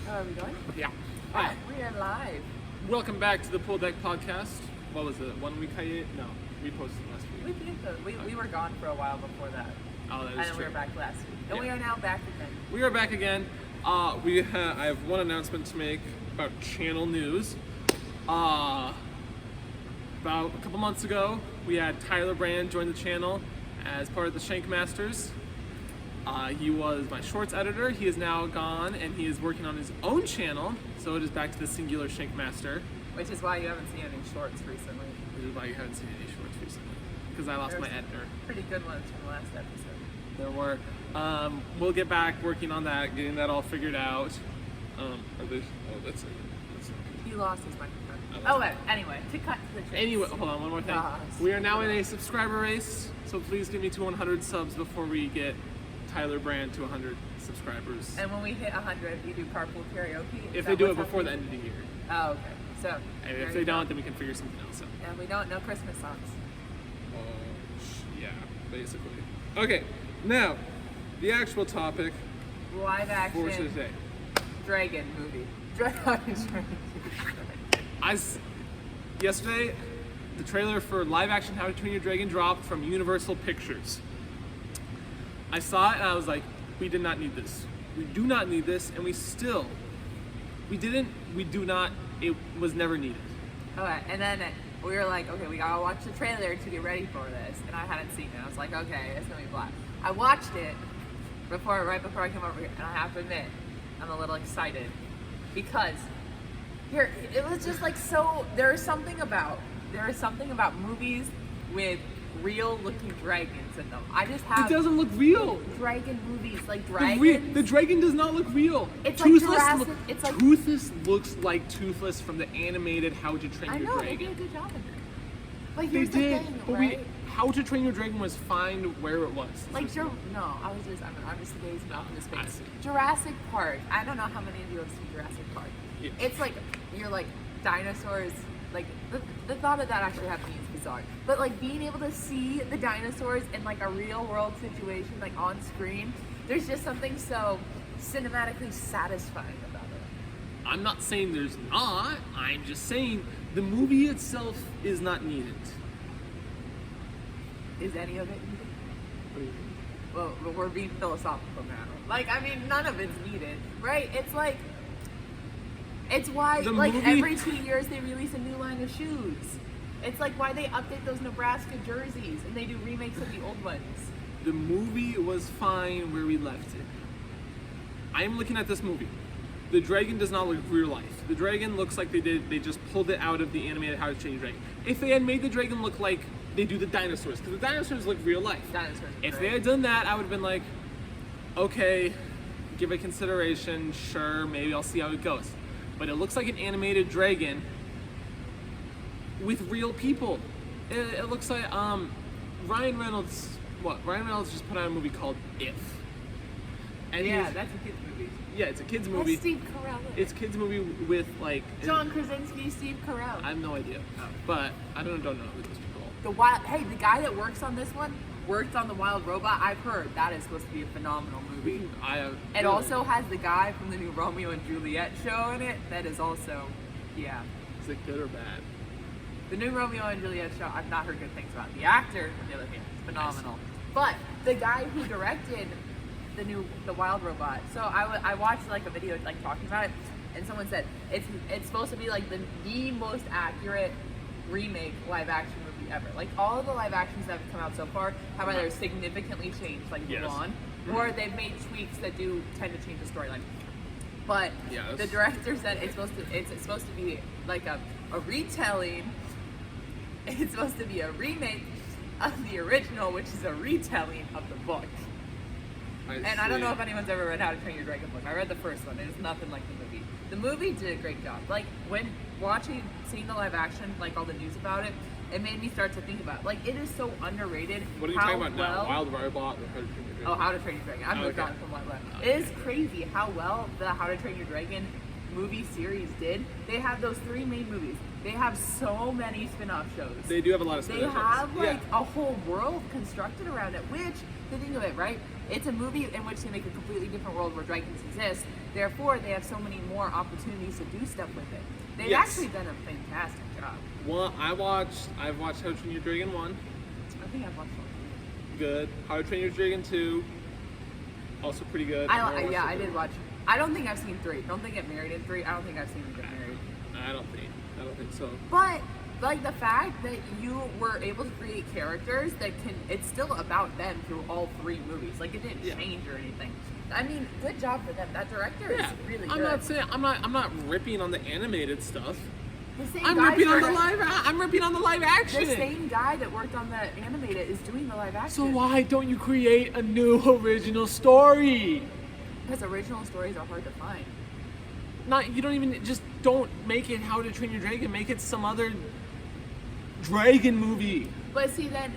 Are we going? Yeah. Hi. We are live. Welcome back to the Pool Deck Podcast. What was it? 1 week hiatus? No, we posted last We week. did though. We were gone for a while before that. Oh, that And is then true. we were back last week. And we Yeah. are now back again. We are back again. I have one announcement to make about channel news. About a couple months ago, we had Tyler Brand join the channel as part of the Shank Masters. He was my shorts editor. He is now gone and he is working on his own channel. So it is back to the singular Shank Master, Which is why you haven't seen any shorts recently. which is why you haven't seen any shorts recently. Because I lost There's my editor. Pretty good ones from the last episode. There were. We'll get back working on that, getting that all figured out. That's it. He lost his microphone. I Oh, wait. Anyway, to cut to the chase. Anyway, hold on, one more thing. We are now in a subscriber race, so please give me to 100 subs before we get Tyler Brand to 100 subscribers. And when we hit 100, you do carpool karaoke? Is If that they do it what's before the happening? end of the year. Oh, okay. So. And there if you they go. don't, then we can figure something else out. And we don't know Christmas songs. Yeah, basically. Okay, now, the actual topic Live for action today. dragon movie. Dragon. Yesterday, the trailer for live action How to Train Your Dragon dropped from Universal Pictures. I saw it and I was like, we did not need this. We do not need this, and it was never needed. Okay, and then we were like, okay, we gotta watch the trailer to get ready for this. And I hadn't seen it. I was like, okay, it's gonna be black. I watched it right before I came over here, and I have to admit, I'm a little excited because it was just like so. There is something about movies with real looking dragons in them. I just have It doesn't look real. dragon movies like The dragons. dragon does not look real. It's like Jurassic- it's like- Toothless looks like Toothless from the animated How to Train I Your know they did a Dragon. good job in it. But They here's did, the thing, but right? How to Train Your Dragon was fine where it was. I'm just gazing off into I space. see. Jurassic Park. I don't know how many of you have seen Jurassic Park. Yeah. It's like you're like dinosaurs. Like the thought of that actually happening is bizarre. But like being able to see the dinosaurs in like a real world situation, like on screen, there's just something so cinematically satisfying about it. I'm not saying there's not. I'm just saying the movie itself is not needed. Is any of it needed? Well, but we're being philosophical now. Like, I mean, none of it's needed, right? It's like, it's why, The like, movie- every 2 years they release a new line of shoes. It's like why they update those Nebraska jerseys and they do remakes of the old ones. The movie was fine where we left it. I'm looking at this movie. The dragon does not look real life. The dragon looks like they just pulled it out of the animated How to Train Your Dragon. If they had made the dragon look like they do the dinosaurs, because the dinosaurs look real life. Dinosaurs. are If great. they had done that, I would have been like, okay, give it consideration, sure, maybe I'll see how it goes. But it looks like an animated dragon with real people. It looks like Ryan Reynolds just put out a movie called If. And Yeah, he's- that's a kid's movie. yeah, it's a kids That's movie. Steve Carell. in It's it. a kids movie with like John Krasinski, Steve Carell. I have no idea, but I don't know who those people are. The guy that works on this one worked on The Wild Robot. I've heard that is supposed to be a phenomenal movie. It also has the guy from the new Romeo and Juliet show in it. That is also, yeah. is it good or bad? The new Romeo and Juliet show, I've not heard good things about. The actor, on the other hand, is phenomenal. But the guy who directed the Wild Robot, so I watched like a video like talking about it, and someone said it's supposed to be like the most accurate remake live action movie ever. Like all of the live actions that have come out so far have either significantly changed, like Yes. Mulan, or they've made tweaks that do tend to change the storyline. But Yes. the director said it's supposed to be like a retelling. It's supposed to be a remake of the original, which is a retelling of the book. And I don't know if anyone's ever read How to Train Your Dragon book. I read the first one. It's nothing like the movie. The movie did a great job. Like when seeing the live action, like all the news about it, it made me start to think about it. Like it is so underrated. What are you how talking about now? well- Wild Robot or How to Train Your Dragon? Oh, How to Train Your Dragon. I moved Okay. on from Wild Robot. Okay. It is crazy how well the How to Train Your Dragon movie series did. They have those 3 main movies. They have so many spin-off shows. They do have a lot of They spin-off have shows. like a whole world constructed around it, which, to think of it, right? It's a movie in which they make a completely different world where dragons exist, Therefore, they have so many more opportunities to do stuff with it. They've Yes. actually done a fantastic job. Well, I've watched How to Train Your Dragon 1. I think I've watched one. Good. How to Train Your Dragon 2. Also pretty good. I did watch. I don't think I've seen 3. Don't They Get Married in 3. I don't think I've seen Get Married. I don't think so. But like the fact that you were able to create characters that it's still about them through all 3 movies. Like it didn't Yeah. change or anything. I mean, good job for them. That director is really good. I'm not ripping on the animated stuff. The same I'm guys ripping on are- the live action. The same guy that worked on the animated is doing the live action. So why don't you create a new original story? Because original stories are hard to find. Don't make it How to Train Your Dragon. Make it some other dragon movie. But see, then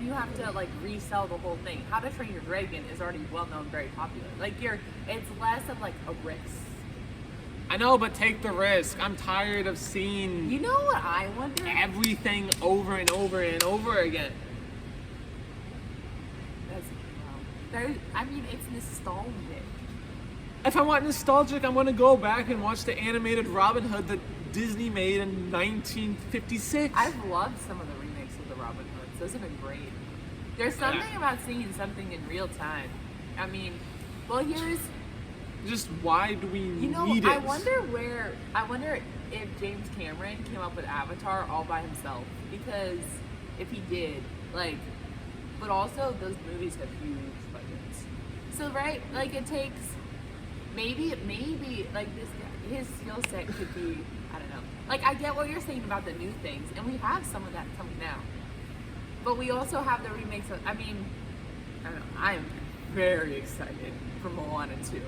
you have to like resell the whole thing. How to Train Your Dragon is already well known, very popular. Like it's less of like a risk. I know, but take the risk. I'm tired of seeing You know what I wonder? everything over and over and over again. I mean, it's nostalgic. If I want nostalgic, I'm gonna go back and watch the animated Robin Hood that Disney made in 1956. I've loved some of the remakes of the Robin Hoods. Those have been great. There's something about seeing something in real time. I mean, well, here's Just why do we need it? I wonder if James Cameron came up with Avatar all by himself. Because if he did, but also those movies have huge budgets. So like it takes maybe like this guy, his skill set could be, I don't know. Like I get what you're saying about the new things, and we have some of that coming now. But we also have the remakes of, I don't know, I am very excited for Moana 2.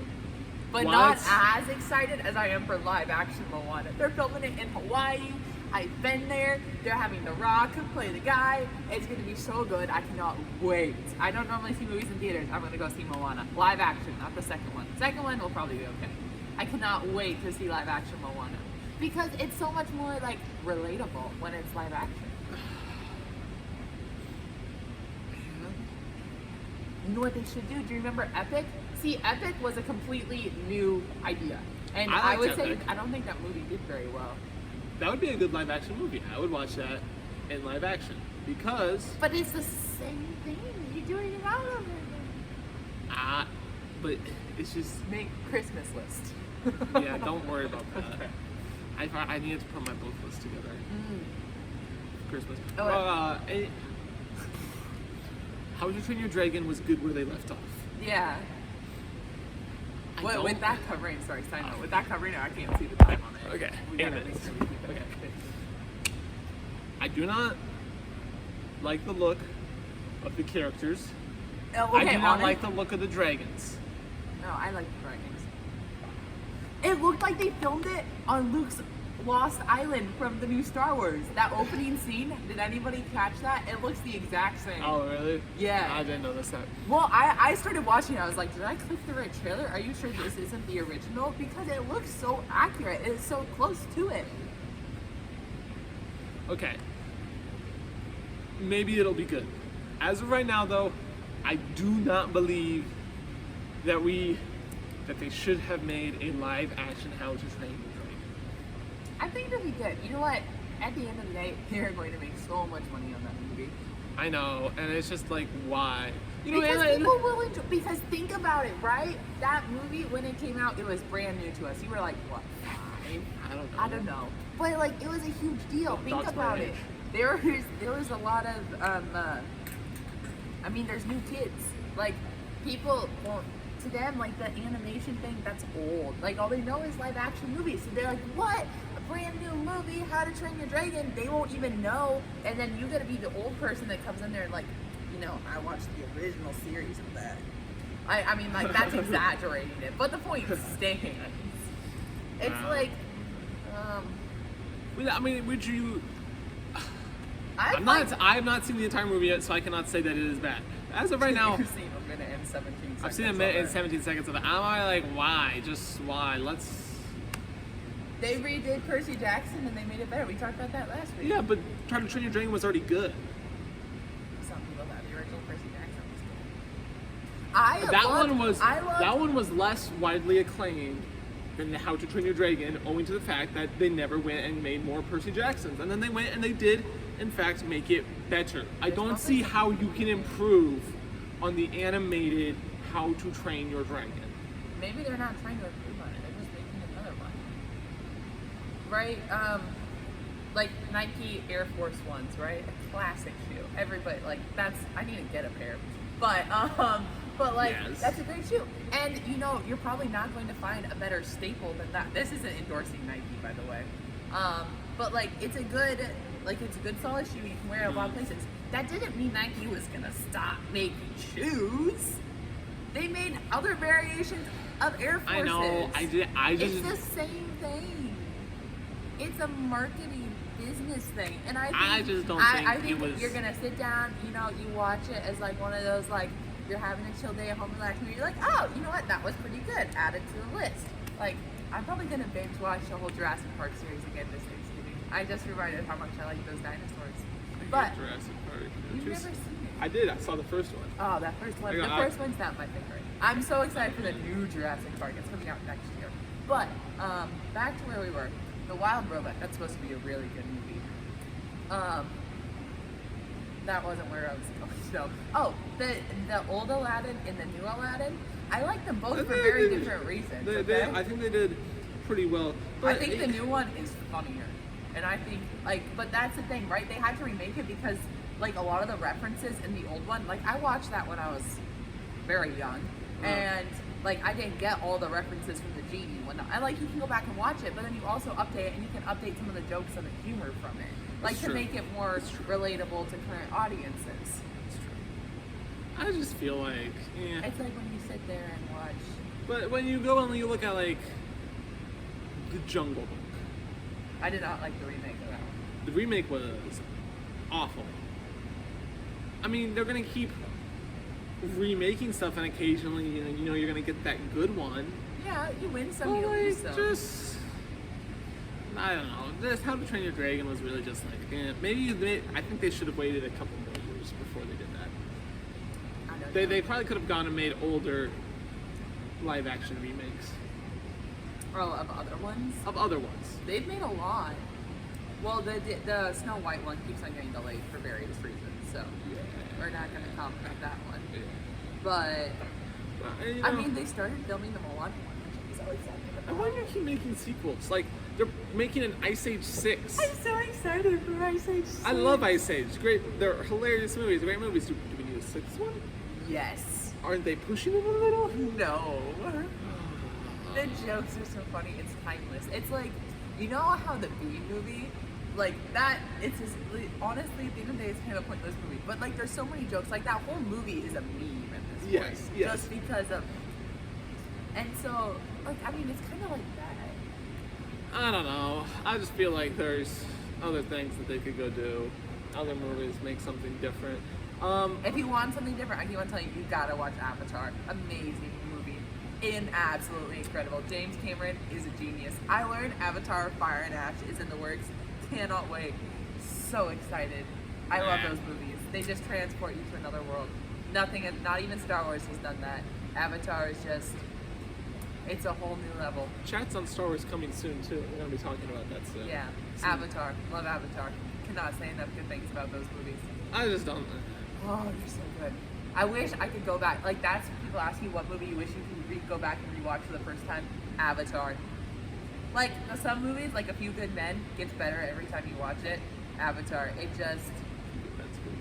But not as excited as I am for live action Moana. They're filming it in Hawaii. I've been there. They're having The Rock play the guy. It's going to be so good. I cannot wait. I don't normally see movies in theaters. I'm going to go see Moana. Live action, not the second one. Second one will probably be okay. I cannot wait to see live action Moana. Because it's so much more relatable when it's live action. You know what they should do? Do you remember Epic? See, Epic was a completely new idea. And I would say, I don't think that movie did very well. That would be a good live action movie. I would watch that in live action because. But it's the same thing. You're doing it all over again. But it's just. Make Christmas list. Yeah, don't worry about that. Okay. I need to put my book list together. Christmas. How to Train Your Dragon was good where they left off. Yeah. With that covering, sorry, side note. With that covering, I can't see the time on it. Okay. We gotta make sure we keep it. Okay. I do not like the look of the characters. Oh, okay, I do not like the look of the dragons. No, I like the dragons. It looked like they filmed it on Luke's Lost Island from the new Star Wars. That opening scene, did anybody catch that? It looks the exact same. Oh, really? Yeah. I didn't notice that. Well, I started watching it. I was like, did I click the right trailer? Are you sure this isn't the original? Because it looks so accurate. It's so close to it. Okay. Maybe it'll be good. As of right now, though, I do not believe that they should have made a live action How to Train Your Dragon. I think it'll be good. You know what? At the end of the day, they're going to make so much money on that movie. I know, and it's just like, why? Because people will enjoy. Because think about it, right? That movie, when it came out, it was brand new to us. You were like, what, 5? I don't know. But it was a huge deal. Think about it. There was a lot of there's new kids. People, to them, the animation thing, that's old. All they know is live action movies. So they're like, what? A brand new movie, How to Train Your Dragon? They won't even know. And then you gotta be the old person that comes in there and I watched the original series of that. That's exaggerating it. But the point stands. It's would you... I have not seen the entire movie yet, so I cannot say that it is bad. As of right now... You've seen a minute and 17 seconds. I've seen a minute and 17 seconds of it. Why? Just why? They redid Percy Jackson and they made it better. We talked about that last week. Yeah, but How to Train Your Dragon was already good. Some people thought the original Percy Jackson was That one I loved was less widely acclaimed than How to Train Your Dragon, owing to the fact that they never went and made more Percy Jacksons, and then they went and they did, in fact, make it better. I don't see how you can improve on the animated How to Train Your Dragon. Maybe they're not trying to improve on it. They're just making another one. Right? Like Nike Air Force Ones, right? A classic shoe. Everybody, like, I need to get a pair. But like, Yes. that's a great shoe. And, you know, you're probably not going to find a better staple than that. This isn't endorsing Nike, by the way. But, like, it's a good solid shoe you can wear in a lot of places. That didn't mean Nike was going to stop making shoes. They made other variations of Air Forces. I know. It's the same thing. It's a marketing business thing, and I just don't think it was. You're gonna sit down, you know, you watch it as like one of those, like, you're having a chill day at home, relaxing, and you're like, oh, you know what, that was pretty good. Add it to the list. Like, I'm probably gonna binge watch the whole Jurassic Park series again this Thanksgiving. I just reminded how much I like those dinosaurs. But Jurassic Park. you've never seen it. I did. I saw the first one. Oh, that first one. The first one's not my favorite. I'm so excited for the new Jurassic Park. It's coming out next year. But back to where we were. The Wild Robot. That's supposed to be a really good movie. That wasn't where I was going. So, the old Aladdin and the new Aladdin. I like them both for very different reasons. I think they did pretty well. I think the new one is funnier. And I think, like, but that's the thing, right? They had to remake it because, like, a lot of the references in the old one, like, I watched that when I was very young. And, like, I didn't get all the references from the genie. You can go back and watch it, but then you also update it, and you can update some of the jokes and the humor from it. Like, to make it more relatable to current audiences. It's true. I just feel like, yeah. It's like when you sit there and watch. But when you go and you look at, like, The Jungle Book. I did not like the remake of that one. The remake was awful. I mean, they're gonna keep remaking stuff, and occasionally, you know, you're gonna get that good one. Yeah, you win some, But, you lose like, some. just, I don't know. This How to Train Your Dragon was really just like, I think they should have waited a couple more years before they did that. I don't know. They probably could have gone and made older live action remakes Of other ones? of other ones. They've made a lot. Well, the Snow White one keeps on getting delayed for various reasons, so we're not going to comment on that one. Yeah. But, You I know, mean, they started filming the Moana one, which I'm so excited I about. wonder if you making sequels. Like, they're making an Ice Age 6. I'm so excited for Ice Age 6. I love Ice Age. Great. They're hilarious movies. Great movies. Do we need a sixth one? Yes. Aren't they pushing it a little? No. The jokes are so funny. It's timeless. It's like, you know how the Bee movie, like that, it's just, honestly, at the end of the day, it's kind of a pointless movie. But, like, there's so many jokes. Like, that whole movie is a meme at this Yes, point. yes. Just because of. And so, like, I mean, it's kind of like that. I don't know. I just feel like there's other things that they could go do. Other movies make something different. If you want something different, I want to tell you, you gotta watch Avatar. Amazing movie. Absolutely incredible. James Cameron is a genius. I learned Avatar Fire and Ash is in the works. Cannot wait. So excited. I love those movies. They just transport you to another world. Nothing, not even Star Wars has done that. Avatar is just, it's a whole new level. Chats on Star Wars coming soon too. We're gonna be talking about that soon. Yeah. Soon. Avatar. Love Avatar. Cannot say enough good things about those movies. I just don't. Oh, they're so good. I wish I could go back. Like, that's when people ask you what movie you wish you could go back and rewatch for the first time. Avatar. Like, some movies, like A Few Good Men, gets better every time you watch it. Avatar. It just... That's good.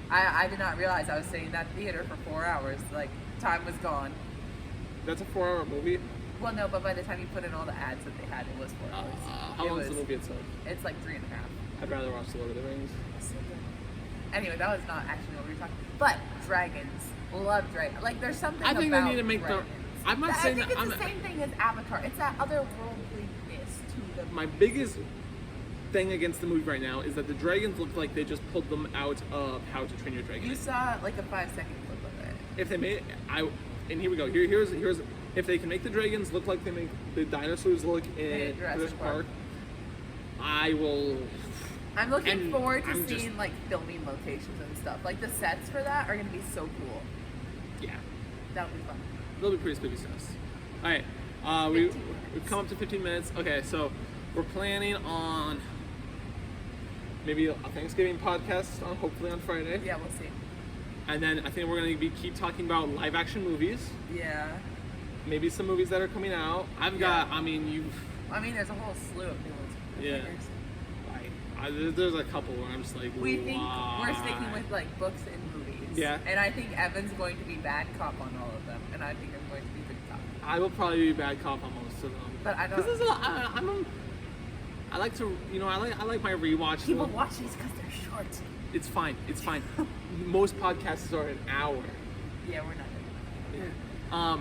I did not realize I was sitting in that theater for 4 hours. Like, time was gone. That's a 4-hour movie. Well, no, but by the time you put in all the ads that they had, it was 4 hours. How long is the movie itself? It's like 3.5. I'd rather watch The Lord of the Rings. So good. Anyway, that was not actually what we were talking about. But dragons. Love dragons. Like, there's something I think about they need to make dragons. I'm not saying I think that. it's the same thing as Avatar. It's that otherworldliness to the... My biggest thing against the movie right now is that the dragons look like they just pulled them out of How to Train Your Dragon. You saw like a 5-second clip of it. If they made, and here we go. Here's if they can make the dragons look like they make the dinosaurs look in Jurassic Park, I will. I'm looking forward to I'm seeing like filming locations and stuff. Like the sets for that are gonna be so cool. Yeah. That would be fun. It'll be pretty spooky stuff. All right, 15 we've come up to 15 minutes. Okay, so we're planning on maybe a Thanksgiving podcast on hopefully on Friday, Yeah, we'll see. and then I think we're gonna keep talking about live action movies, Yeah. maybe some movies that are coming out. I've got, Yeah. I mean, I mean, there's a whole slew of new ones. Yeah. there's a couple where I'm just like, We think why? we're sticking with like books and movies. Yeah. And I think Evan's going to be bad cop on all of them, and I think I'm going to be good cop. I will probably be bad cop on most of them. But I don't. Because there's a lot. I like to, I like my rewatch. People watch these because they're short. It's fine. It's fine. Most podcasts are an hour. Yeah, we're not.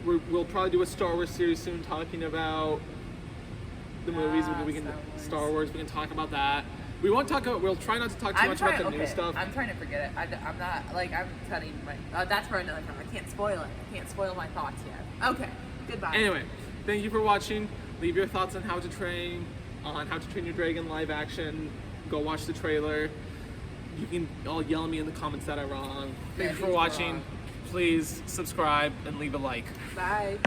We'll probably do a Star Wars series soon, talking about the movies. We can Star Star Wars. Wars. We can talk about that. We won't talk about. We'll try not to talk too much about the new stuff. I'm trying to forget it. I'm not like I'm cutting my. That's for another time. I can't spoil it. I can't spoil my thoughts yet. Okay. Goodbye. Anyway, thank you for watching. Leave your thoughts on How to Train Your Dragon live action. Go watch the trailer. You can all yell at me in the comments that I'm wrong. Thank Yeah, you for he's watching. wrong. Please subscribe and leave a like. Bye.